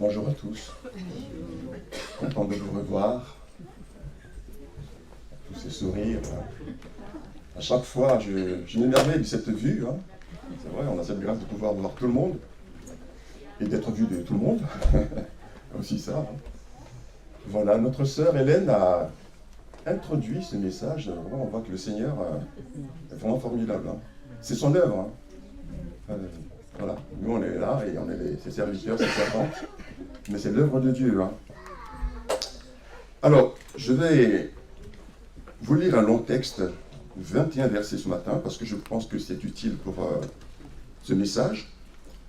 Bonjour à tous. Content de vous revoir. Tous ces sourires. À chaque fois, je m'émerveille de cette vue. Hein. C'est vrai, on a cette grâce de pouvoir voir tout le monde et d'être vu de tout le monde. Aussi ça. Hein. Voilà, notre sœur Hélène a introduit ce message. On voit que le Seigneur est vraiment formidable. Hein. C'est son œuvre. Hein. Voilà, nous on est là et on est ses serviteurs, ses servantes, mais c'est l'œuvre de Dieu. Hein. Alors, je vais vous lire un long texte, 21 versets ce matin, parce que je pense que c'est utile pour ce message.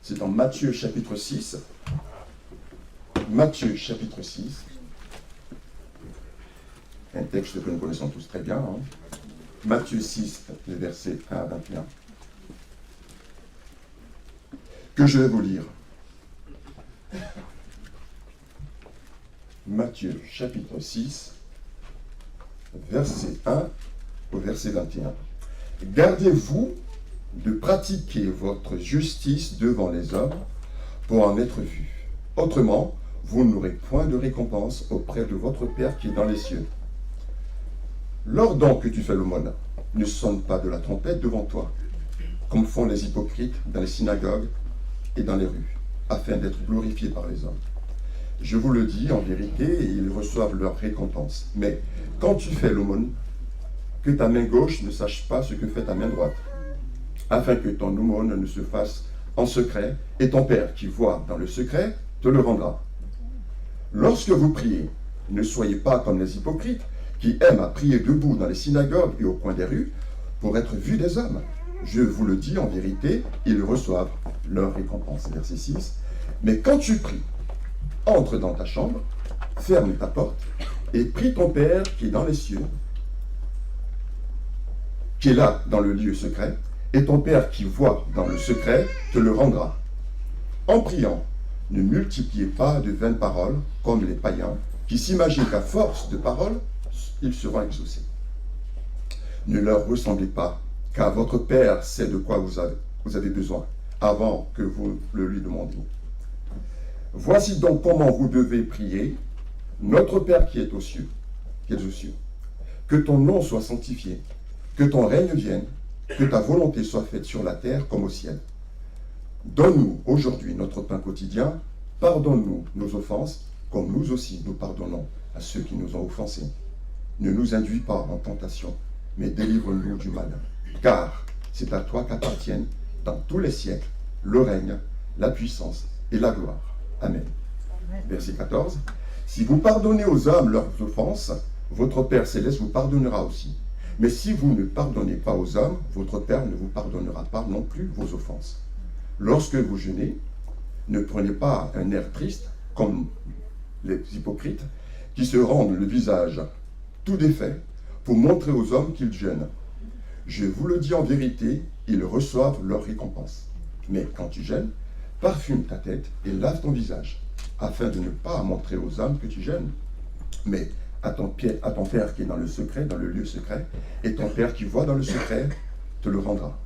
C'est dans Matthieu chapitre 6. Matthieu chapitre 6. Un texte que nous connaissons tous très bien. Hein. Matthieu 6, les versets 1 à 21. Que je vais vous lire. Matthieu chapitre 6, verset 1 au verset 21. Gardez-vous de pratiquer votre justice devant les hommes pour en être vus. Autrement, vous n'aurez point de récompense auprès de votre Père qui est dans les cieux. Lors donc que tu fais l'aumône, ne sonne pas de la trompette devant toi, comme font les hypocrites dans les synagogues et dans les rues, afin d'être glorifiés par les hommes. Je vous le dis en vérité, ils reçoivent leur récompense. Mais quand tu fais l'aumône, que ta main gauche ne sache pas ce que fait ta main droite, afin que ton aumône ne se fasse en secret, et ton Père qui voit dans le secret te le rendra. Lorsque vous priez, ne soyez pas comme les hypocrites, qui aiment à prier debout dans les synagogues et au coin des rues, pour être vus des hommes. Je vous le dis en vérité, ils reçoivent leur récompense. Verset 6. Mais quand tu pries, entre dans ta chambre, ferme ta porte, et prie ton Père qui est dans les cieux, qui est là dans le lieu secret, et ton Père qui voit dans le secret te le rendra. En priant, ne multipliez pas de vaines paroles comme les païens, qui s'imaginent qu'à force de paroles, ils seront exaucés. Ne leur ressemblez pas, car votre Père sait de quoi vous avez besoin, avant que vous le lui demandiez. Voici donc comment vous devez prier. Notre Père qui est aux cieux, que ton nom soit sanctifié, que ton règne vienne, que ta volonté soit faite sur la terre comme au ciel. Donne-nous aujourd'hui notre pain quotidien, pardonne-nous nos offenses, comme nous aussi nous pardonnons à ceux qui nous ont offensés. Ne nous induis pas en tentation, mais délivre-nous du mal. Car c'est à toi qu'appartiennent dans tous les siècles le règne, la puissance et la gloire. Amen. Verset 14. Si vous pardonnez aux hommes leurs offenses, votre Père céleste vous pardonnera aussi. Mais si vous ne pardonnez pas aux hommes, votre Père ne vous pardonnera pas non plus vos offenses. Lorsque vous jeûnez, ne prenez pas un air triste comme les hypocrites qui se rendent le visage tout défait pour montrer aux hommes qu'ils jeûnent. Je vous le dis en vérité, ils reçoivent leur récompense. Mais quand tu jeûnes, parfume ta tête et lave ton visage, afin de ne pas montrer aux hommes que tu jeûnes, mais à ton Père qui est dans le secret, dans le lieu secret, et ton Père qui voit dans le secret te le rendra.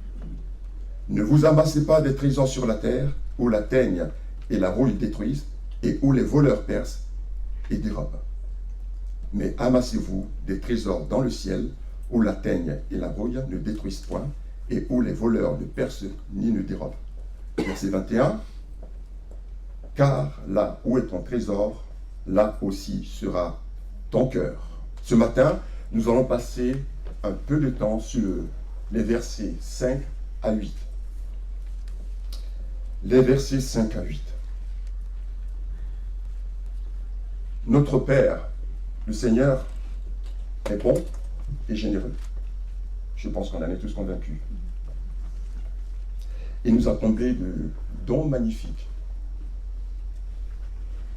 Ne vous amassez pas des trésors sur la terre, où la teigne et la rouille détruisent, et où les voleurs percent et dérobent. Mais amassez-vous des trésors dans le ciel, où la teigne et la rouille ne détruisent point, et où les voleurs ne percent ni ne dérobent. Verset 21. Car là où est ton trésor, là aussi sera ton cœur. Ce matin, nous allons passer un peu de temps sur les versets 5 à 8. Les versets 5 à 8. Notre Père, le Seigneur, est bon et généreux. Je pense qu'on en est tous convaincus. Il nous a comblés de dons magnifiques.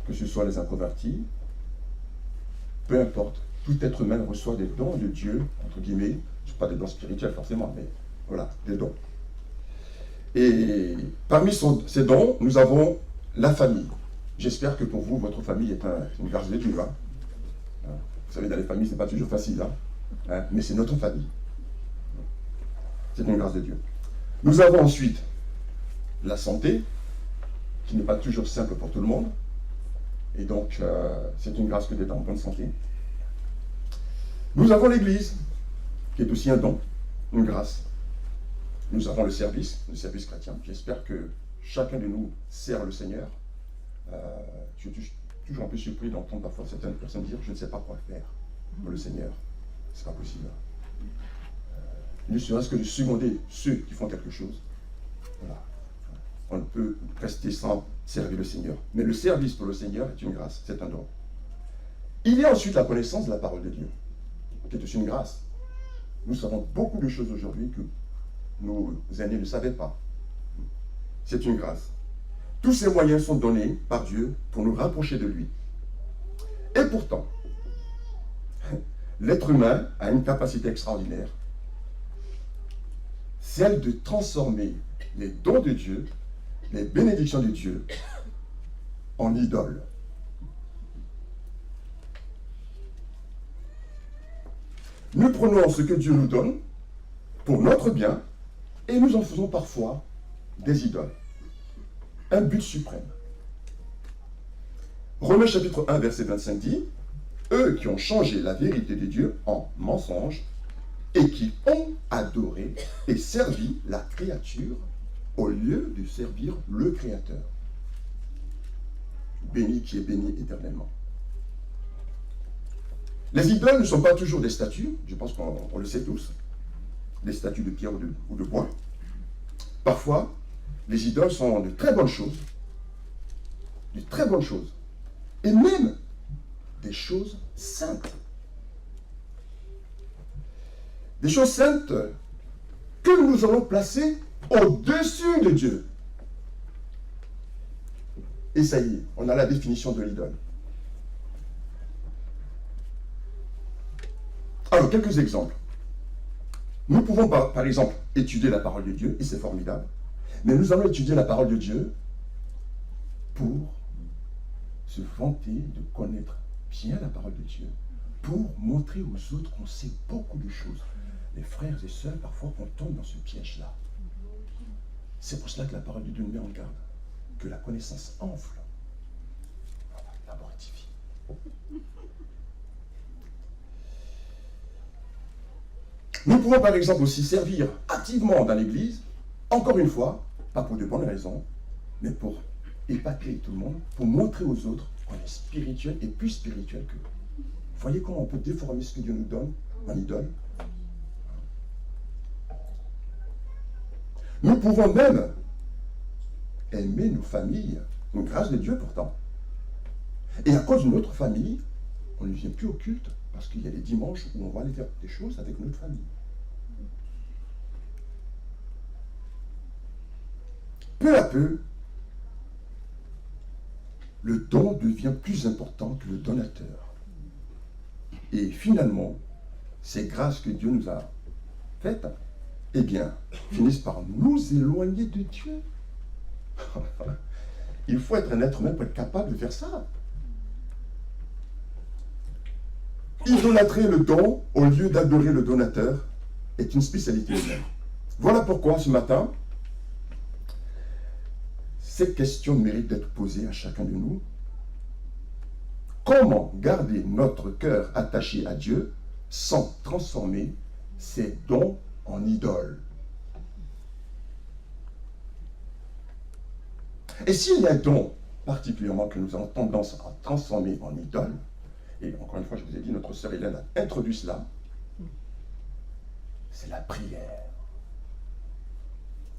Que ce soit les inconvertis, peu importe, tout être humain reçoit des dons de Dieu, entre guillemets, ce ne sont pas des dons spirituels forcément, mais voilà, des dons. Et parmi ces dons, nous avons la famille. J'espère que pour vous, votre famille est une grâce de Dieu. Hein. Vous savez, dans les familles, ce n'est pas toujours facile, hein, mais c'est notre famille. C'est une grâce de Dieu. Nous avons ensuite la santé, qui n'est pas toujours simple pour tout le monde. Et donc, c'est une grâce que d'être en bonne santé. Nous avons l'Église, qui est aussi un don, une grâce. Nous avons le service chrétien. J'espère que chacun de nous sert le Seigneur. Je suis toujours un peu surpris d'entendre parfois certaines personnes dire « je ne sais pas quoi faire pour le Seigneur ». C'est pas possible. Ne serait-ce que de seconder ceux qui font quelque chose. Voilà. On ne peut rester sans servir le Seigneur. Mais le service pour le Seigneur est une grâce, c'est un don. Il y a ensuite la connaissance de la parole de Dieu, qui est aussi une grâce. Nous savons beaucoup de choses aujourd'hui que nos aînés ne savaient pas. C'est une grâce. Tous ces moyens sont donnés par Dieu pour nous rapprocher de lui. Et pourtant, l'être humain a une capacité extraordinaire, celle de transformer les dons de Dieu, les bénédictions de Dieu, en idoles. Nous prenons ce que Dieu nous donne pour notre bien et nous en faisons parfois des idoles. Un but suprême. Romains chapitre 1, verset 25 dit « Eux qui ont changé la vérité de Dieu en mensonge et qui ont adoré et servi la créature au lieu de servir le Créateur. Béni qui est béni éternellement. » Les idoles ne sont pas toujours des statues, je pense qu'on le sait tous, des statues de pierre ou de bois. Parfois, les idoles sont de très bonnes choses, et même des choses saintes. Des choses saintes que nous allons placer au-dessus de Dieu. Et ça y est, on a la définition de l'idole. Alors, quelques exemples. Nous pouvons, par exemple, étudier la parole de Dieu, et c'est formidable, mais nous allons étudier la parole de Dieu pour se vanter de connaître bien la parole de Dieu, pour montrer aux autres qu'on sait beaucoup de choses. Les frères et sœurs, parfois, on tombe dans ce piège-là. C'est pour cela que la parole de Dieu nous met en garde, que la connaissance enfle. Voilà, la mortifie. Nous pouvons par exemple aussi servir activement dans l'Église, encore une fois, pas pour de bonnes raisons, mais pour épater tout le monde, pour montrer aux autres qu'on est spirituel et plus spirituel qu'eux. Voyez comment on peut déformer ce que Dieu nous donne en idole. Nous pouvons même aimer nos familles, une grâce de Dieu pourtant. Et à cause de notre famille, on ne vient plus au culte parce qu'il y a des dimanches où on va aller faire des choses avec notre famille. Peu à peu, le don devient plus important que le donateur. Et finalement, ces grâces que Dieu nous a faites, eh bien, finissent par nous éloigner de Dieu. Il faut être un être humain pour être capable de faire ça. Idolâtrer le don au lieu d'adorer le donateur est une spécialité humaine. Voilà pourquoi ce matin, cette question mérite d'être posée à chacun de nous. Comment garder notre cœur attaché à Dieu sans transformer ses dons en idoles? Et s'il y a un don particulièrement que nous avons tendance à transformer en idole, et encore une fois, je vous ai dit, notre sœur Hélène a introduit cela, c'est la prière.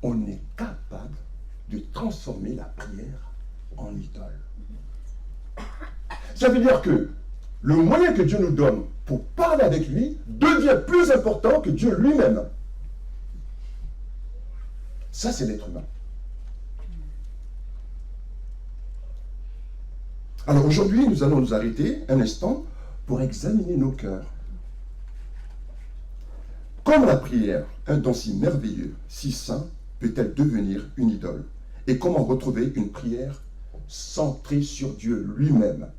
On est capable de transformer la prière en idole. Ça veut dire que le moyen que Dieu nous donne pour parler avec lui devient plus important que Dieu lui-même. Ça, c'est l'être humain. Alors aujourd'hui, nous allons nous arrêter un instant pour examiner nos cœurs. Comme la prière, un don si merveilleux, si saint, peut-elle devenir une idole? Et comment retrouver une prière centrée sur Dieu lui-même?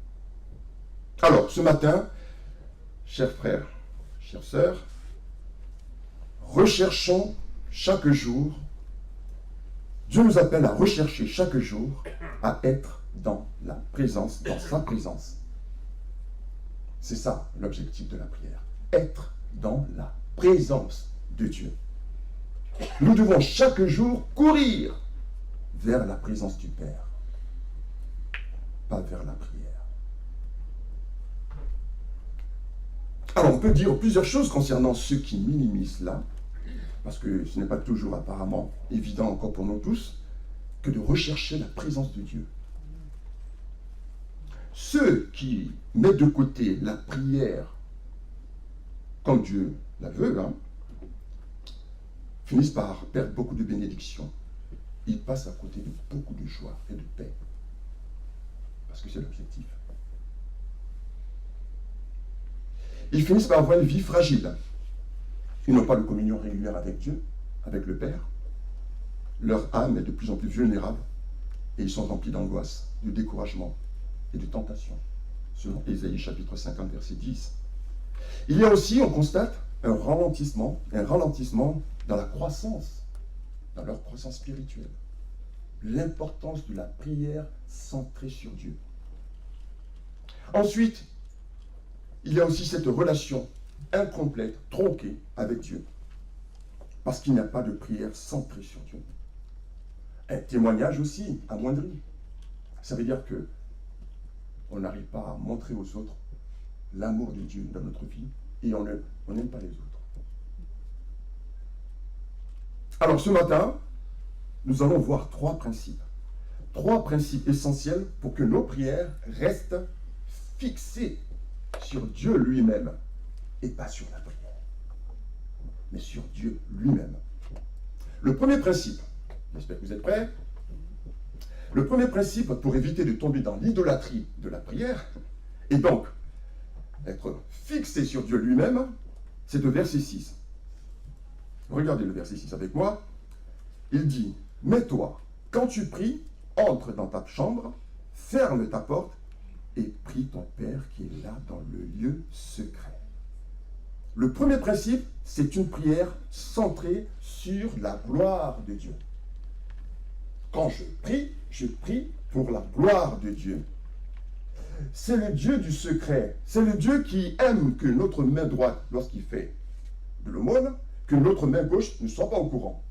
Alors, ce matin, chers frères, chères sœurs, recherchons chaque jour, Dieu nous appelle à rechercher chaque jour à être dans la présence, dans sa présence. C'est ça l'objectif de la prière. Être dans la présence de Dieu. Nous devons chaque jour courir vers la présence du Père, pas vers la prière. Alors on peut dire plusieurs choses concernant ceux qui minimisent cela, parce que ce n'est pas toujours apparemment évident encore pour nous tous, que de rechercher la présence de Dieu. Ceux qui mettent de côté la prière comme Dieu la veut, finissent par perdre beaucoup de bénédictions. Ils passent à côté de beaucoup de joie et de paix. Parce que c'est l'objectif. Ils finissent par avoir une vie fragile. Ils n'ont pas de communion régulière avec Dieu, avec le Père. Leur âme est de plus en plus vulnérable et ils sont remplis d'angoisse, de découragement et de tentation, selon Ésaïe chapitre 50, verset 10. Il y a aussi, on constate, un ralentissement dans la croissance, dans leur croissance spirituelle. L'importance de la prière centrée sur Dieu. Ensuite, il y a aussi cette relation incomplète, tronquée avec Dieu. Parce qu'il n'y a pas de prière centrée sur Dieu. Un témoignage aussi amoindri. Ça veut dire que on n'arrive pas à montrer aux autres l'amour de Dieu dans notre vie et on n'aime pas les autres. Alors ce matin, nous allons voir trois principes essentiels pour que nos prières restent fixées sur Dieu lui-même et pas sur la prière, mais sur Dieu lui-même. Le premier principe, j'espère que vous êtes prêts. Le premier principe pour éviter de tomber dans l'idolâtrie de la prière, et donc être fixé sur Dieu lui-même, c'est le verset 6. Regardez le verset 6 avec moi. Il dit, « Mais toi, quand tu pries, entre dans ta chambre, ferme ta porte et prie ton Père qui est là dans le lieu secret. » Le premier principe, c'est une prière centrée sur la gloire de Dieu. Quand je prie pour la gloire de Dieu. C'est le Dieu du secret. C'est le Dieu qui aime que notre main droite, lorsqu'il fait de l'aumône, que notre main gauche ne soit pas au courant.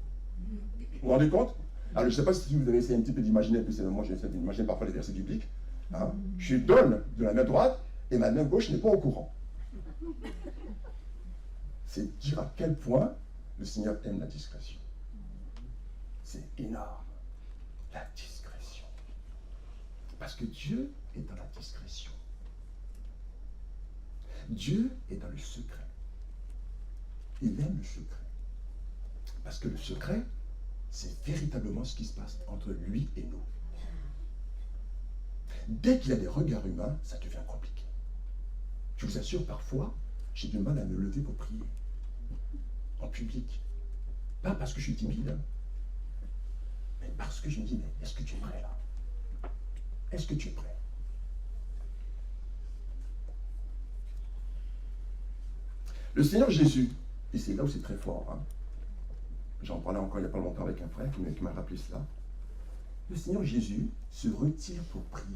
Vous vous rendez compte? Alors, je ne sais pas si vous avez essayé un petit peu d'imaginer, moi j'essaie d'imaginer parfois les versets bibliques. Je donne de la main droite et ma main gauche n'est pas au courant. C'est dire à quel point le Seigneur aime la discrétion. C'est énorme. La discrétion. Parce que Dieu est dans la discrétion. Dieu est dans le secret. Il aime le secret. Parce que le secret, c'est véritablement ce qui se passe entre lui et nous. Dès qu'il y a des regards humains, ça devient compliqué. Je vous assure, parfois, j'ai du mal à me lever pour prier. En public. Pas parce que je suis timide, mais parce que je me dis, mais est-ce que tu es prêt là? Est-ce que tu es prêt? Le Seigneur Jésus, et c'est là où c'est très fort, j'en parlais encore il n'y a pas longtemps avec un frère qui m'a rappelé cela. Le Seigneur Jésus se retire pour prier.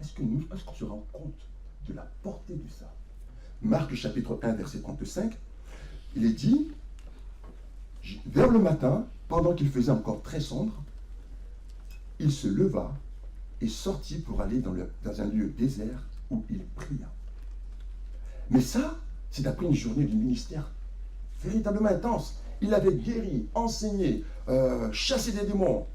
Est-ce qu'on se rend compte de la portée de ça? Marc chapitre 1, verset 35, il est dit, vers le matin, pendant qu'il faisait encore très sombre, il se leva et sortit pour aller dans un lieu désert où il pria. Mais ça, c'est après une journée de ministère véritablement intense. Il avait guéri, enseigné, chassé des démons.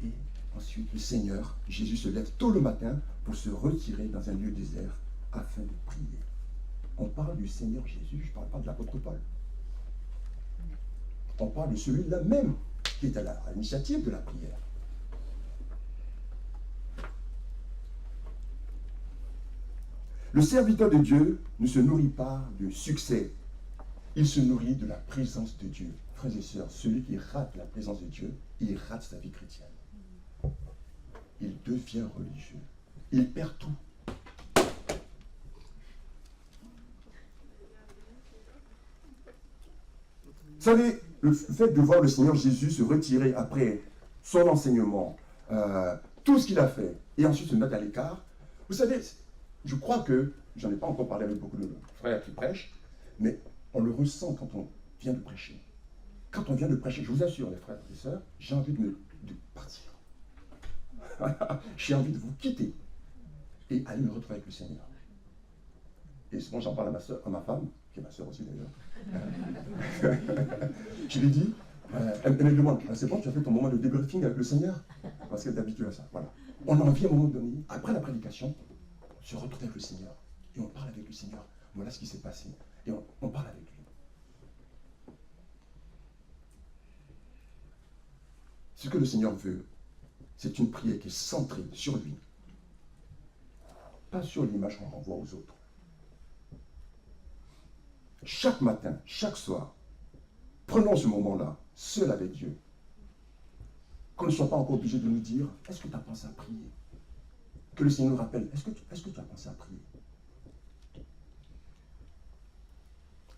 Et ensuite, le Seigneur, Jésus se lève tôt le matin pour se retirer dans un lieu désert afin de prier. On parle du Seigneur Jésus, je ne parle pas de l'apôtre Paul. On parle de celui-là même qui est à l'initiative de la prière. Le serviteur de Dieu ne se nourrit pas de succès. Il se nourrit de la présence de Dieu. Frères et sœurs, celui qui rate la présence de Dieu, il rate sa vie chrétienne. Il devient religieux. Il perd tout. Vous savez, le fait de voir le Seigneur Jésus se retirer après son enseignement, tout ce qu'il a fait, et ensuite se mettre à l'écart. Vous savez, je crois que, j'en ai pas encore parlé avec beaucoup de frères qui prêchent, mais on le ressent quand on vient de prêcher. Quand on vient de prêcher, je vous assure, les frères et sœurs, j'ai envie de partir. J'ai envie de vous quitter et aller me retrouver avec le Seigneur. Et souvent, j'en parle à ma soeur, à ma femme, qui est ma soeur aussi d'ailleurs. Je lui dis, elle me demande, c'est bon, tu as fait ton moment de débriefing avec le Seigneur? Parce qu'elle est habituée à ça. Voilà. On a envie à un moment donné, après la prédication, se retrouver avec le Seigneur. Et on parle avec le Seigneur. Voilà ce qui s'est passé. Et on parle avec lui. Ce que le Seigneur veut, c'est une prière qui est centrée sur lui. Pas sur l'image qu'on renvoie aux autres. Chaque matin, chaque soir, prenons ce moment-là, seul avec Dieu. Qu'on ne soit pas encore obligé de nous dire, est-ce que tu as pensé à prier? Que le Seigneur nous rappelle, est-ce que tu as pensé à prier?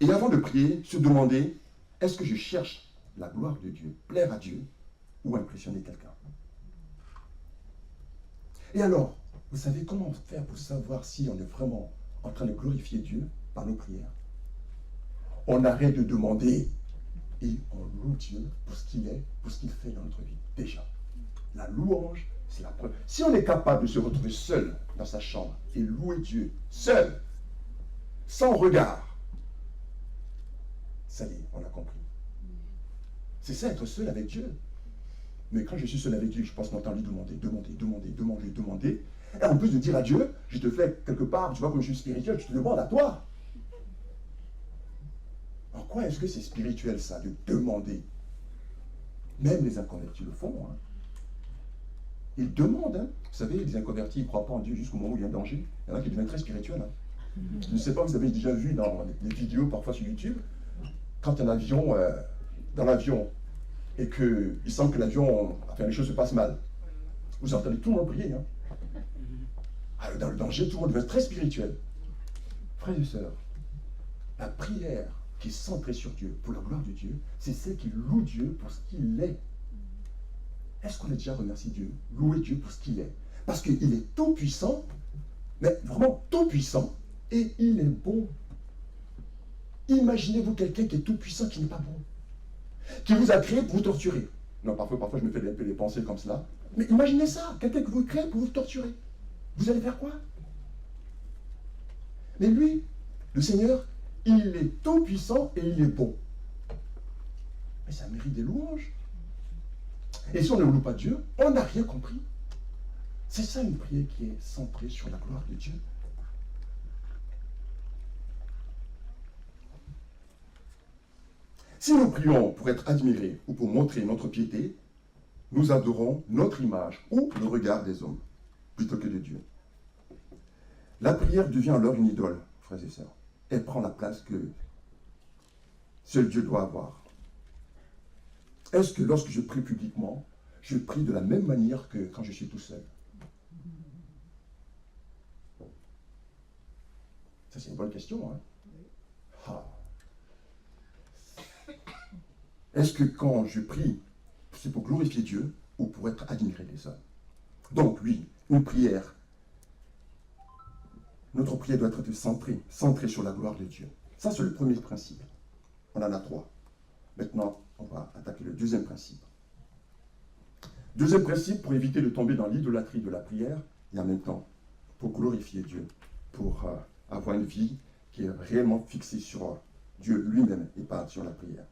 Et avant de prier, se demander, est-ce que je cherche la gloire de Dieu, plaire à Dieu, ou impressionner quelqu'un? Et alors, vous savez comment faire pour savoir si on est vraiment en train de glorifier Dieu par nos prières? On arrête de demander et on loue Dieu pour ce qu'il est, pour ce qu'il fait dans notre vie. Déjà, la louange, c'est la preuve. Si on est capable de se retrouver seul dans sa chambre et louer Dieu, seul, sans regard, ça y est, on a compris. C'est ça, être seul avec Dieu. Mais quand je suis seul avec Dieu, je passe mon temps à lui demander. Et en plus de dire à Dieu, je te fais quelque part, tu vois, comme je suis spirituel, je te demande à toi. En quoi est-ce que c'est spirituel ça, de demander? Même les inconvertis le font. Hein. Ils demandent. Hein. Vous savez, les inconvertis, ils ne croient pas en Dieu jusqu'au moment où il y a un danger. Il y en a qui deviennent très spirituels. Hein. Je ne sais pas, vous avez déjà vu dans des vidéos parfois sur YouTube, quand un avion, dans l'avion, et qu'il semble que l'avion, enfin les choses se passent mal. Vous entendez tout le monde prier. Hein. Alors, dans le danger, tout le monde devient très spirituel. Frères et sœurs, la prière qui est centrée sur Dieu, pour la gloire de Dieu, c'est celle qui loue Dieu pour ce qu'il est. Est-ce qu'on a déjà remercié Dieu? Louer Dieu pour ce qu'il est. Parce qu'il est tout puissant, mais vraiment tout puissant, et il est bon. Imaginez-vous quelqu'un qui est tout puissant, qui n'est pas bon. Qui vous a créé pour vous torturer. Non, parfois je me fais un peu des pensées comme cela. Mais imaginez ça, quelqu'un que vous créez pour vous torturer. Vous allez faire quoi? Mais lui, le Seigneur, il est tout puissant et il est bon. Mais ça mérite des louanges. Et si on ne loue pas Dieu, on n'a rien compris. C'est ça une prière qui est centrée sur la gloire de Dieu. Si nous prions pour être admirés ou pour montrer notre piété, nous adorons notre image ou le regard des hommes, plutôt que de Dieu. La prière devient alors une idole, frères et sœurs. Elle prend la place que seul Dieu doit avoir. Est-ce que lorsque je prie publiquement, je prie de la même manière que quand je suis tout seul? Ça, c'est une bonne question. Hein? Ah. Est-ce que quand je prie, c'est pour glorifier Dieu ou pour être admiré des hommes? Donc oui, une prière. Notre prière doit être centrée sur la gloire de Dieu. Ça, c'est le premier principe. On en a 3. Maintenant, on va attaquer le deuxième principe. Deuxième principe, pour éviter de tomber dans l'idolâtrie de la prière, et en même temps, pour glorifier Dieu, pour avoir une vie qui est réellement fixée sur Dieu lui-même et pas sur la prière.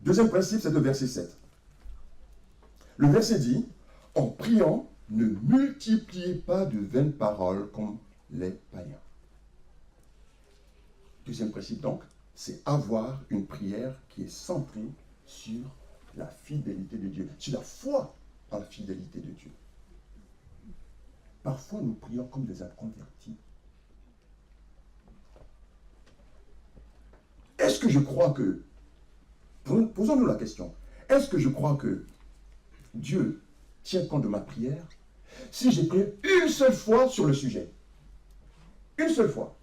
Deuxième principe, c'est le verset 7. Le verset dit, « En priant, ne multipliez pas de vaines paroles comme les païens. » Deuxième principe donc, c'est avoir une prière qui est centrée sur la fidélité de Dieu, sur la foi en la fidélité de Dieu. Parfois, nous prions comme des inconvertis. Est-ce que je crois que, posons-nous la question, est-ce que je crois que Dieu tient compte de ma prière si j'ai prié une seule fois sur le sujet? Une seule fois.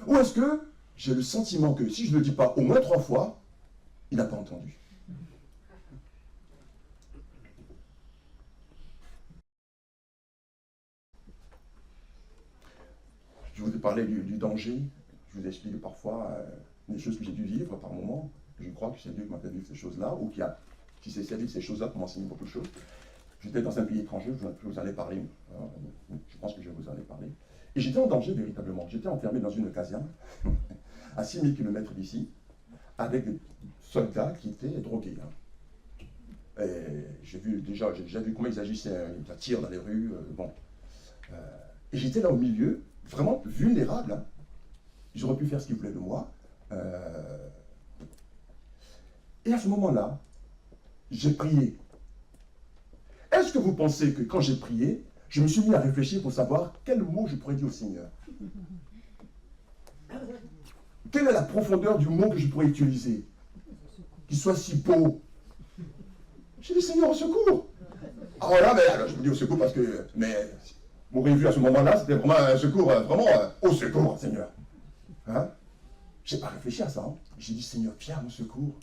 Ou est-ce que j'ai le sentiment que si je ne le dis pas au moins 3 fois, il n'a pas entendu? je vous ai parlé du danger. Je vous ai expliqué parfois des choses que j'ai dû vivre par moments. Je crois que c'est Dieu qui m'a fait vivre ces choses-là, ou qui s'est servi de ces choses-là pour m'enseigner beaucoup de choses. J'étais dans un pays étranger, je vous en ai parlé. Je pense que je vous en ai parlé. Et j'étais en danger véritablement. J'étais enfermé dans une caserne, à 6000 km d'ici, avec des soldats qui étaient drogués. Et j'ai déjà vu comment ils agissaient, ils tirent dans les rues. Et j'étais là au milieu, vraiment vulnérable. Ils auraient pu faire ce qu'ils voulaient de moi. Et à ce moment-là, j'ai prié. Est-ce que vous pensez que quand j'ai prié, je me suis mis à réfléchir pour savoir quel mot je pourrais dire au Seigneur? Quelle est la profondeur du mot que je pourrais utiliser? Qu'il soit si beau. J'ai dit, Seigneur, au secours. Alors là, je me dis au secours parce que, mon rêve à ce moment-là, c'était vraiment un secours, vraiment au secours, Seigneur. Je n'ai pas réfléchi à ça. J'ai dit, Seigneur, viens à mon secours.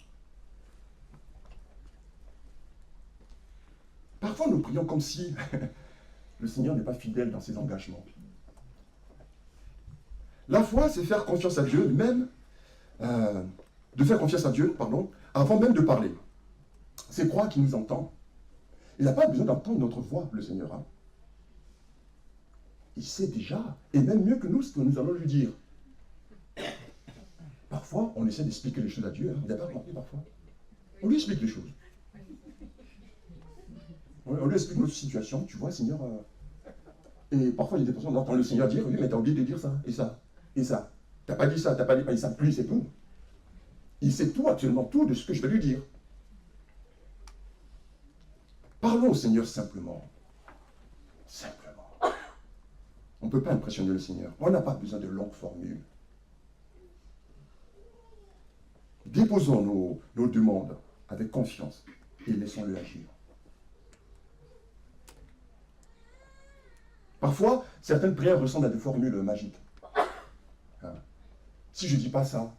Parfois, nous prions comme si le Seigneur n'est pas fidèle dans ses engagements. La foi, c'est faire confiance à Dieu, de faire confiance à Dieu, avant même de parler. C'est croire qu'il nous entend. Il n'a pas besoin d'entendre notre voix, le Seigneur. Il sait déjà, et même mieux que nous, ce que nous allons lui dire. Parfois, on essaie d'expliquer les choses à Dieu. Il n'a pas compris parfois. On lui explique les choses. On lui explique notre situation, tu vois, Seigneur. Et parfois, il y a des personnes qui entendent le Seigneur dire, oui, mais tu as oublié de dire ça, et ça, et ça. Tu n'as pas dit ça, tu n'as pas dit ça. Lui, il sait tout. Il sait tout, absolument tout de ce que je vais lui dire. Parlons au Seigneur simplement. Simplement. On ne peut pas impressionner le Seigneur. On n'a pas besoin de longues formules. Déposons nos demandes avec confiance et laissons-le agir. Parfois, certaines prières ressemblent à des formules magiques. Si je ne dis pas ça,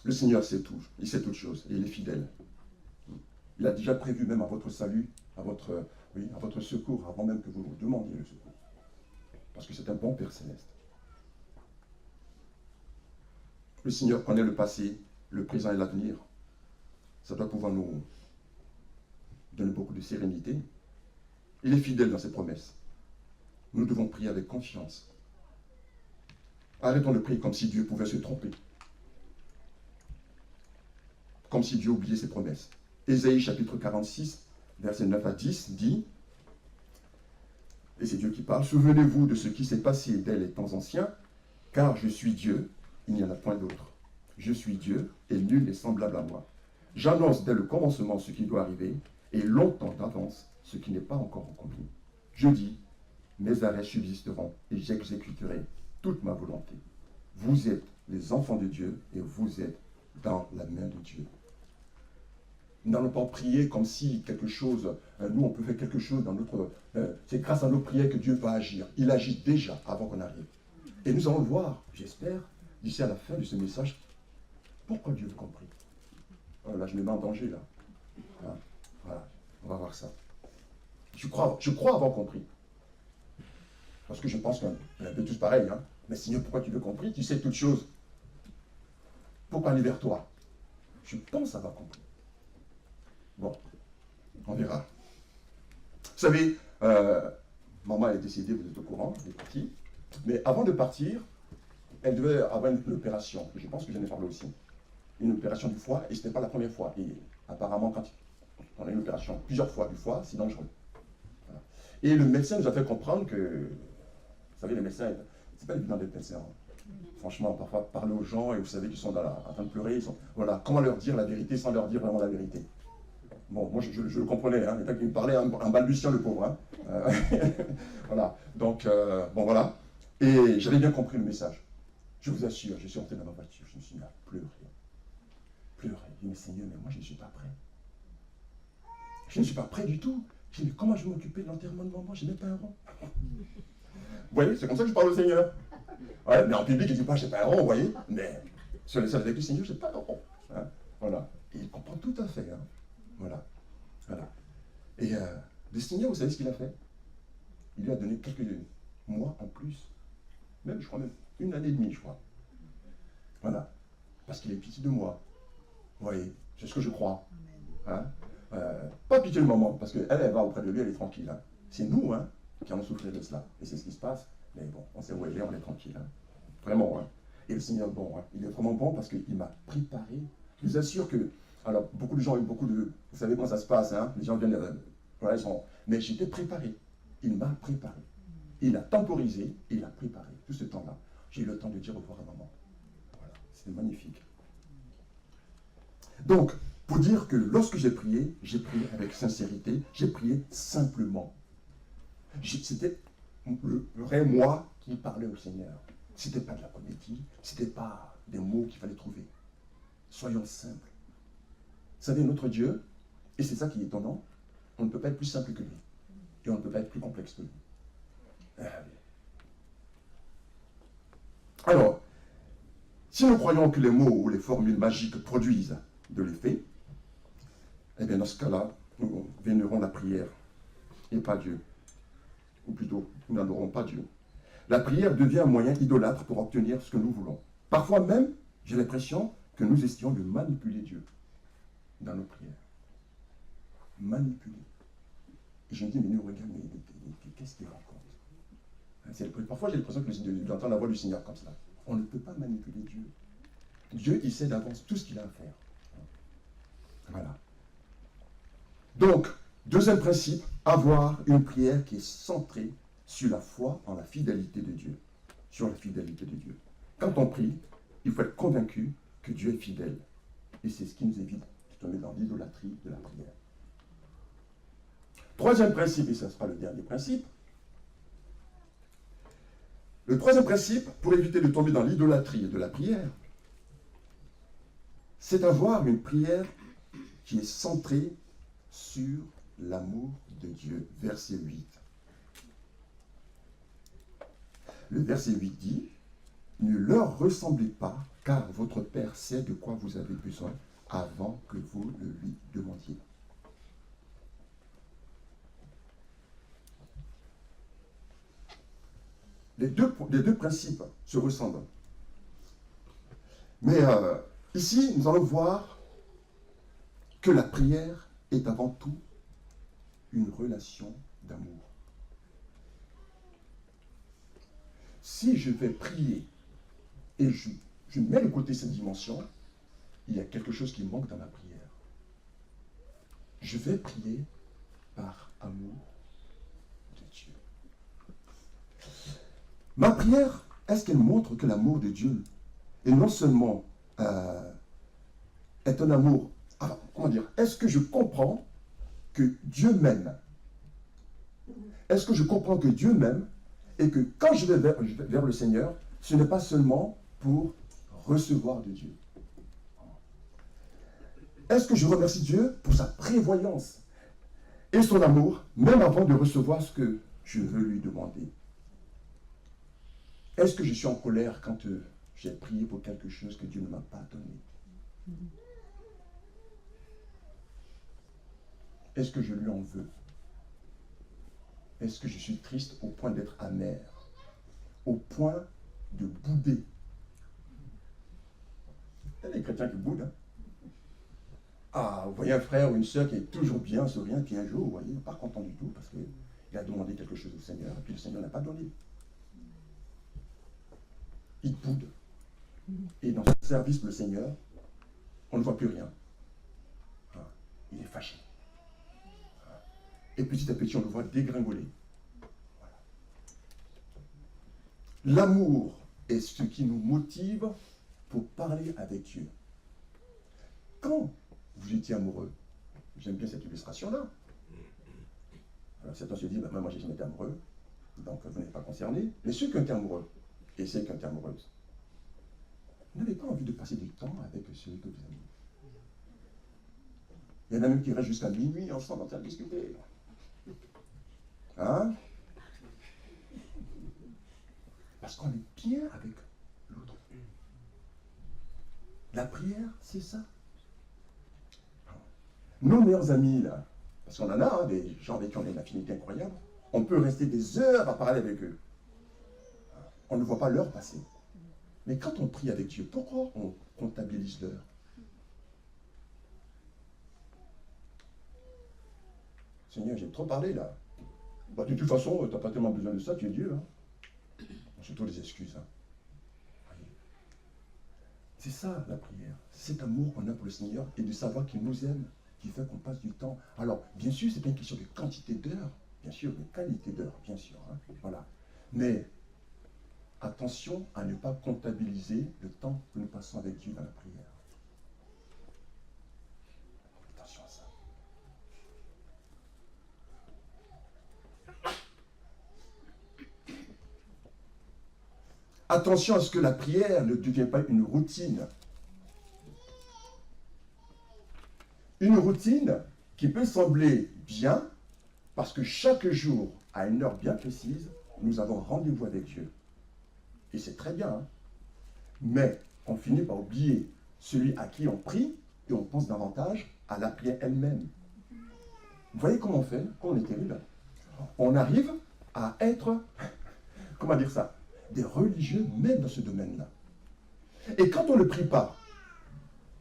le Seigneur sait tout, il sait toutes choses, et il est fidèle. Il a déjà prévu même à votre salut, à votre secours, avant même que vous demandiez le secours. Parce que c'est un bon Père Céleste. Le Seigneur connaît le passé, le présent et l'avenir. Ça doit pouvoir nous donner beaucoup de sérénité. Il est fidèle dans ses promesses. Nous devons prier avec confiance. Arrêtons de prier comme si Dieu pouvait se tromper. Comme si Dieu oubliait ses promesses. Ésaïe chapitre 46, versets 9 à 10 dit, et c'est Dieu qui parle, « Souvenez-vous de ce qui s'est passé dès les temps anciens, car je suis Dieu, il n'y en a point d'autre. Je suis Dieu, et nul n'est semblable à moi. J'annonce dès le commencement ce qui doit arriver, et longtemps d'avance ce qui n'est pas encore accompli. Je dis, mes arrêts subsisteront, et j'exécuterai toute ma volonté. Vous êtes les enfants de Dieu, et vous êtes dans la main de Dieu. » Nous n'allons pas prier comme si quelque chose, nous on peut faire quelque chose dans notre... c'est grâce à nos prières que Dieu va agir. Il agit déjà avant qu'on arrive. Et nous allons le voir, j'espère, d'ici à la fin de ce message, pourquoi Dieu veut qu'on prie. Oh, là, je me mets en danger, là. Voilà, on va voir ça. Je crois avoir compris. Parce que je pense qu'on est un peu tous pareils. Mais Seigneur, pourquoi tu veux qu'on prie? Tu sais toutes choses. Pourquoi aller vers toi? Je pense avoir compris. Bon, on verra. Vous savez, maman est décédée, vous êtes au courant, elle est partie. Mais avant de partir, elle devait avoir une opération. Je pense que j'en ai parlé aussi. Une opération du foie, et ce n'était pas la première fois. Et apparemment, quand on a une opération plusieurs fois du foie, c'est dangereux. Voilà. Et le médecin nous a fait comprendre que, vous savez, les médecins, c'est pas évident d'être médecin. Franchement, parfois, parler aux gens, et vous savez qu'ils sont en train de pleurer, voilà, comment leur dire la vérité sans leur dire vraiment la vérité. Bon, moi, je le comprenais, il me parlait en balbutiant, le pauvre. Voilà, donc, bon, voilà. Et j'avais bien compris le message. Je vous assure, je suis entré dans ma voiture, je me suis mis à pleurer. Pleurer. Je me dis, mais Seigneur, mais moi, je ne suis pas prêt. Je ne suis pas prêt du tout. Je dis, mais comment je vais m'occuper de l'enterrement de maman? Je n'ai même pas un rond. Vous voyez, c'est comme ça que je parle au Seigneur. Ouais, mais en public, il ne dit pas, je n'ai pas un rond, vous voyez. Mais sur les salles avec le Seigneur, je n'ai pas un rond. Voilà. Et il comprend tout à fait. Voilà. Et Le Seigneur, vous savez ce qu'il a fait? Il lui a donné quelques mois en plus. Même, je crois, même une année et demie, je crois. Voilà. Parce qu'il est pitié de moi. Vous voyez, c'est ce que je crois. Hein? Pas pitié de maman, parce qu'elle, elle va auprès de lui, elle est tranquille. Hein? C'est nous hein, qui en souffert de cela. Et c'est ce qui se passe. Mais bon, on sait où elle est, on est tranquille. Hein? Vraiment. Hein? Et le Seigneur, bon, hein, il est vraiment bon parce qu'il m'a préparé. Je vous assure que, alors, beaucoup de gens ont eu beaucoup de... Vous savez comment ça se passe, hein? Les gens viennent... voilà, ils sont... Mais j'étais préparé. Il m'a préparé. Il a temporisé, et il a préparé. Tout ce temps-là, j'ai eu le temps de dire au revoir à maman. Voilà, c'était magnifique. Donc, pour dire que lorsque j'ai prié avec sincérité, j'ai prié simplement. C'était le vrai moi qui parlait au Seigneur. C'était pas de la comédie, c'était pas des mots qu'il fallait trouver. Soyons simples. Vous savez, notre Dieu, et c'est ça qui est étonnant, on ne peut pas être plus simple que lui. Et on ne peut pas être plus complexe que lui. Alors, si nous croyons que les mots ou les formules magiques produisent de l'effet, eh bien dans ce cas-là, nous vénérons la prière et pas Dieu. Ou plutôt, nous n'adorons pas Dieu. La prière devient un moyen idolâtre pour obtenir ce que nous voulons. Parfois même, j'ai l'impression que nous essayons de manipuler Dieu dans nos prières. Manipuler. Et je me dis, mais nous, regarde, mais qu'est-ce qu'il raconte? Parfois, j'ai l'impression que j'entends la voix du Seigneur comme cela. On ne peut pas manipuler Dieu. Dieu, il sait d'avance tout ce qu'il a à faire. Voilà. Donc, deuxième principe, avoir une prière qui est centrée sur la foi en la fidélité de Dieu. Sur la fidélité de Dieu. Quand on prie, il faut être convaincu que Dieu est fidèle. Et c'est ce qui nous évite de tomber dans l'idolâtrie de la prière. Troisième principe, et ce sera le dernier principe. Le troisième principe, pour éviter de tomber dans l'idolâtrie de la prière, c'est d'avoir une prière qui est centrée sur l'amour de Dieu. Verset 8. Le verset 8 dit, « Ne leur ressemblez pas, car votre Père sait de quoi vous avez besoin avant que vous le lui demandiez. » Les deux principes se ressemblent. Mais ici, nous allons voir que la prière est avant tout une relation d'amour. Si je vais prier et je mets de côté cette dimension, il y a quelque chose qui manque dans ma prière. Je vais prier par amour de Dieu. Ma prière, est-ce qu'elle montre que l'amour de Dieu est non seulement est un amour, comment dire, est-ce que je comprends que Dieu m'aime? Est-ce que je comprends que Dieu m'aime et que quand je vais vers le Seigneur, ce n'est pas seulement pour recevoir de Dieu? Est-ce que je remercie Dieu pour sa prévoyance et son amour, même avant de recevoir ce que je veux lui demander? Est-ce que je suis en colère quand j'ai prié pour quelque chose que Dieu ne m'a pas donné? Est-ce que je lui en veux? Est-ce que je suis triste au point d'être amer? Au point de bouder? Il y a des chrétiens qui boudent. Hein? Ah, vous voyez un frère ou une soeur qui est toujours bien, souriant, puis un jour, vous voyez, pas content du tout, parce qu'il a demandé quelque chose au Seigneur, et puis le Seigneur n'a pas donné. Il boude. Et dans ce service pour le Seigneur, on ne voit plus rien. Il est fâché. Et petit à petit, on le voit dégringoler. Voilà. L'amour est ce qui nous motive pour parler avec Dieu. Quand vous étiez amoureux, j'aime bien cette illustration-là. Alors certains se disent, bah, moi j'ai jamais été amoureux, donc vous n'êtes pas concerné. Mais ceux qui ont été amoureux, et celles qui ont été amoureuses, vous n'avez pas envie de passer du temps avec ceux que vous aimez. Il y en a même qui restent jusqu'à minuit ensemble en train de discuter. Hein? Parce qu'on est bien avec l'autre. La prière, c'est ça. Nos meilleurs amis, là, Parce qu'on en a, hein, des gens avec qui on a une affinité incroyable. On peut rester des heures à parler avec eux. On ne voit pas l'heure passer. Mais quand on prie avec Dieu, pourquoi on comptabilise l'heure? Seigneur, j'ai trop parlé là. Bah, de toute façon, tu n'as pas tellement besoin de ça, tu es Dieu. Hein. Surtout les excuses. Hein. C'est ça la prière. C'est cet amour qu'on a pour le Seigneur et de savoir qu'il nous aime, qui fait qu'on passe du temps. Alors, bien sûr, ce n'est pas une question de quantité d'heures, bien sûr, mais qualité d'heures, bien sûr. Hein. Voilà. Mais attention à ne pas comptabiliser le temps que nous passons avec Dieu dans la prière. Attention à ça. Attention à ce que la prière ne devienne pas une routine. Une routine qui peut sembler bien, parce que chaque jour, à une heure bien précise, nous avons rendez-vous avec Dieu. Et c'est très bien. Hein? Mais on finit par oublier celui à qui on prie et on pense davantage à la prière elle-même. Vous voyez comment on fait, quand on est terrible? On arrive à être, comment dire ça, des religieux même dans ce domaine-là. Et quand on ne prie pas,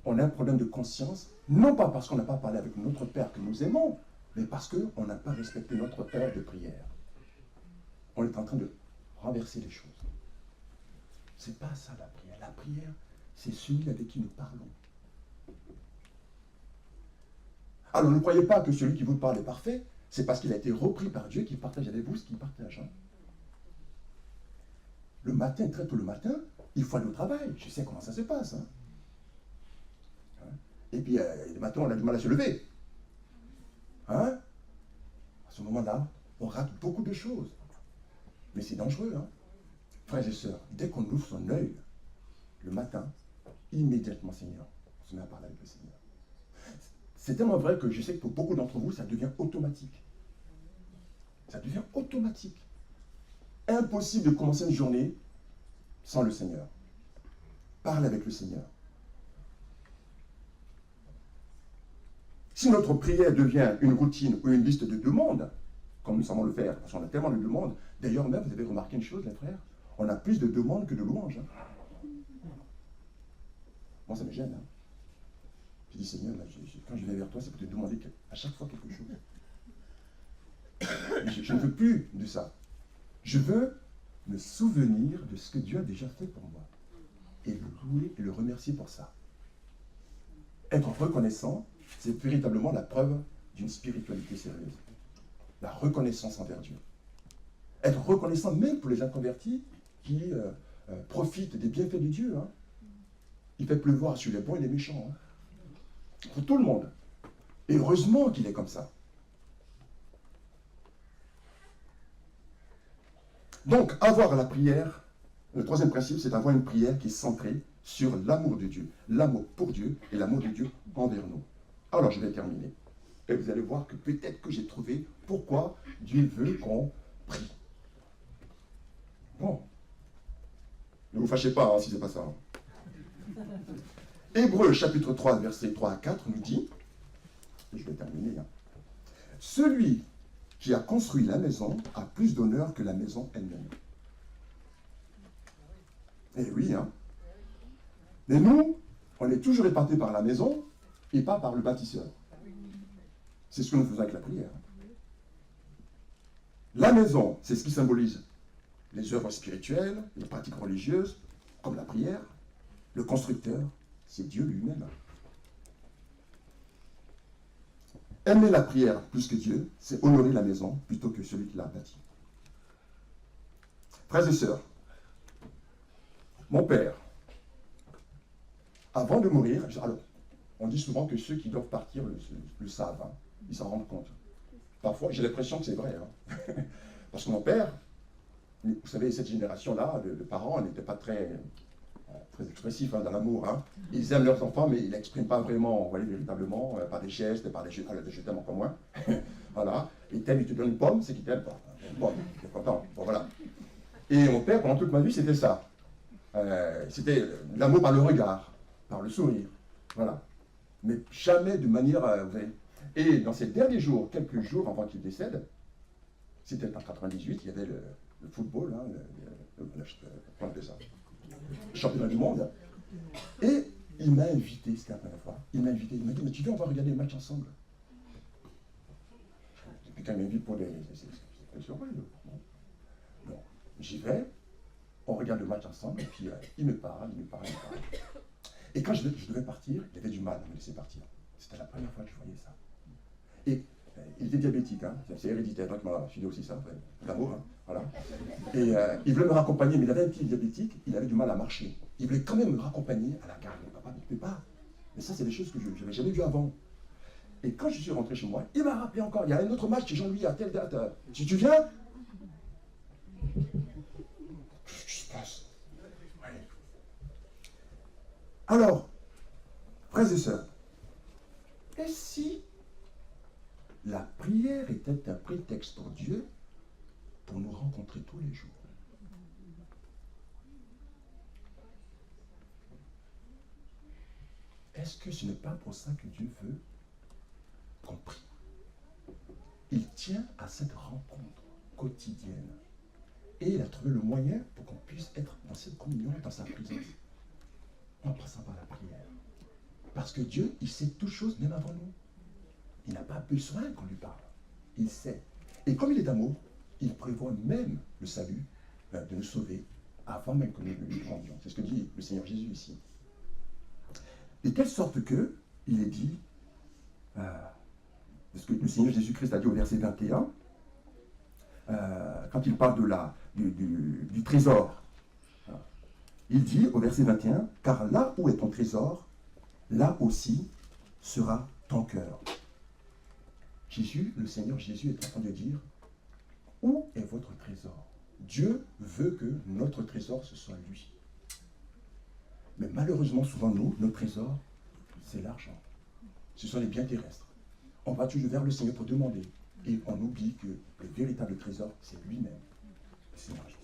on a un problème de conscience, non pas parce qu'on n'a pas parlé avec notre Père que nous aimons, mais parce qu'on n'a pas respecté notre heure de prière. On est en train de renverser les choses. C'est pas ça la prière. La prière, c'est celui avec qui nous parlons. Alors ne croyez pas que celui qui vous parle est parfait, c'est parce qu'il a été repris par Dieu qu'il partage avec vous ce qu'il partage. Hein. Le matin, très tôt le matin, il faut aller au travail. Je sais comment ça se passe. Hein. Et puis, le matin, on a du mal à se lever. Hein? À ce moment-là, on rate beaucoup de choses. Mais c'est dangereux. Hein? Frères et sœurs, dès qu'on ouvre son œil, le matin, immédiatement, Seigneur, on se met à parler avec le Seigneur. C'est tellement vrai que je sais que pour beaucoup d'entre vous, ça devient automatique. Ça devient automatique. Impossible de commencer une journée sans le Seigneur. Parle avec le Seigneur. Si notre prière devient une routine ou une liste de demandes, comme nous savons le faire, parce qu'on a tellement de demandes, d'ailleurs même, vous avez remarqué une chose, les frères, on a plus de demandes que de louanges. Hein. Moi, ça me gêne. Hein. Je dis, Seigneur, là, quand je viens vers toi, c'est pour te demander à chaque fois quelque chose. Je ne veux plus de ça. Je veux me souvenir de ce que Dieu a déjà fait pour moi. Et le louer et le remercier pour ça. Être reconnaissant, c'est véritablement la preuve d'une spiritualité sérieuse. La reconnaissance envers Dieu. Être reconnaissant même pour les inconvertis qui profitent des bienfaits de Dieu. Hein. Il fait pleuvoir sur les bons et les méchants. Hein. Pour tout le monde. Et heureusement qu'il est comme ça. Donc, avoir la prière, le troisième principe, c'est d'avoir une prière qui est centrée sur l'amour de Dieu, l'amour pour Dieu et l'amour de Dieu envers nous. Alors, je vais terminer. Et vous allez voir que peut-être que j'ai trouvé pourquoi Dieu veut qu'on prie. Bon. Ne vous fâchez pas hein, si ce n'est pas ça. Hein. Hébreux chapitre 3, versets 3 à 4 nous dit, et je vais terminer, hein, celui qui a construit la maison a plus d'honneur que la maison elle-même. Eh oui, hein. Mais nous, on est toujours épatés par la maison et pas par le bâtisseur. C'est ce que nous faisons avec la prière. La maison, c'est ce qui symbolise les œuvres spirituelles, les pratiques religieuses, comme la prière. Le constructeur, c'est Dieu lui-même. Aimer la prière plus que Dieu, c'est honorer la maison plutôt que celui qui l'a bâtie. Frères et sœurs, mon père, avant de mourir, alors, on dit souvent que ceux qui doivent partir le savent, hein, ils s'en rendent compte. Parfois, j'ai l'impression que c'est vrai. Hein. Parce que mon père, vous savez, cette génération-là, de parents n'étaient pas très expressifs hein, dans l'amour. Hein. Ils aiment leurs enfants, mais ils n'expriment pas vraiment, vous voyez, véritablement, par des gestes, par des je t'aime encore moins. Voilà. Ils t'aiment, ils te donnent une pomme, c'est qu'ils t'aiment pas. Bon, t'es content. Bon, voilà. Et mon père, pendant toute ma vie, c'était ça. C'était l'amour par le regard, par le sourire. Voilà. Mais jamais de manière... Et dans ces derniers jours, quelques jours avant qu'il décède, c'était en 98, il y avait le football, hein, comment on appelle ça, le championnat du monde. Et il m'a invité, c'était la première fois, il m'a dit, mais tu viens, on va regarder le match ensemble. Quelqu'un m'invite pour des... C'est horrible. Bon, j'y vais, on regarde le match ensemble, et puis il me parle. Et quand je devais partir, il avait du mal à me laisser partir. C'était la première fois que je voyais ça. Et il était diabétique, hein, c'est héréditaire, donc il m'a filé aussi ça, l'amour, hein, voilà. Et il voulait me raccompagner, mais il avait un pied diabétique, il avait du mal à marcher. Il voulait quand même me raccompagner à la gare. Mais papa, ne peut pas. Mais ça, c'est des choses que je n'avais jamais vues avant. Et quand je suis rentré chez moi, il m'a rappelé encore, il y a un autre match chez Jean-Louis à telle date. Tu viens? Qu'est-ce qui se passe? Ouais. Alors, frères et sœurs, et si la prière était un prétexte pour Dieu pour nous rencontrer tous les jours? Est-ce que ce n'est pas pour ça que Dieu veut qu'on prie? Il tient à cette rencontre quotidienne. Et il a trouvé le moyen pour qu'on puisse être dans cette communion, dans sa présence, en passant par la prière. Parce que Dieu, il sait toutes choses, même avant nous. Il n'a pas besoin qu'on lui parle. Il sait. Et comme il est d'amour, il prévoit même le salut, de nous sauver, avant même que nous lui rendions. C'est ce que dit le Seigneur Jésus ici. De telle sorte que, il est dit, ce que le Seigneur Jésus-Christ a dit au verset 21, quand il parle du trésor, il dit au verset 21, « Car là où est ton trésor, là aussi sera ton cœur. » Jésus, le Seigneur Jésus est en train de dire, où est votre trésor? Dieu veut que notre trésor, ce soit lui. Mais malheureusement, souvent, notre trésor, c'est l'argent. Ce sont les biens terrestres. On va toujours vers le Seigneur pour demander. Et on oublie que le véritable trésor, c'est lui-même. Le Seigneur Jésus,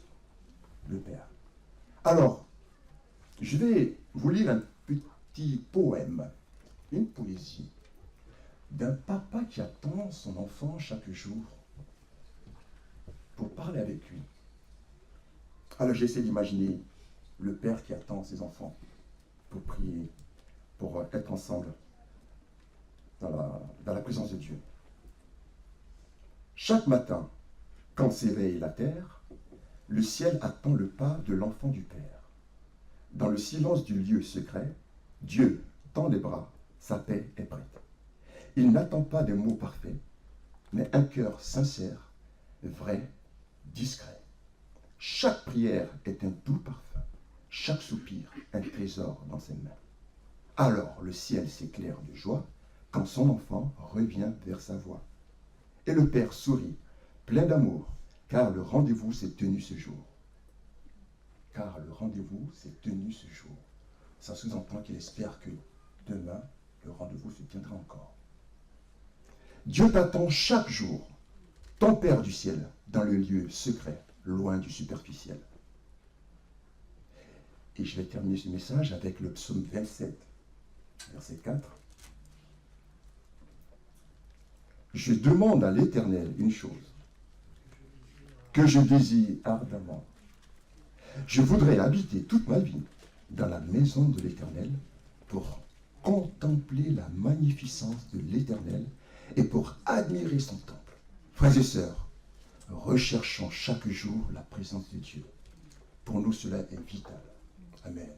le Père. Alors, je vais vous lire un petit poème, une poésie, d'un papa qui attend son enfant chaque jour pour parler avec lui. Alors j'essaie d'imaginer le père qui attend ses enfants pour prier, pour être ensemble dans la présence de Dieu. Chaque matin, quand s'éveille la terre, le ciel attend le pas de l'enfant du Père. Dans le silence du lieu secret, Dieu tend les bras, sa paix est prête. Il n'attend pas des mots parfaits, mais un cœur sincère, vrai, discret. Chaque prière est un doux parfum, chaque soupir un trésor dans ses mains. Alors le ciel s'éclaire de joie quand son enfant revient vers sa voix. Et le Père sourit, plein d'amour, car le rendez-vous s'est tenu ce jour. Car le rendez-vous s'est tenu ce jour. Ça sous-entend qu'il espère que demain, le rendez-vous se tiendra encore. Dieu t'attend chaque jour, ton Père du ciel, dans le lieu secret, loin du superficiel. Et je vais terminer ce message avec le psaume 27, verset 4. Je demande à l'Éternel une chose, que je désire ardemment. Je voudrais habiter toute ma vie dans la maison de l'Éternel pour contempler la magnificence de l'Éternel et pour admirer son temple. Frères et sœurs, recherchons chaque jour la présence de Dieu. Pour nous, cela est vital. Amen.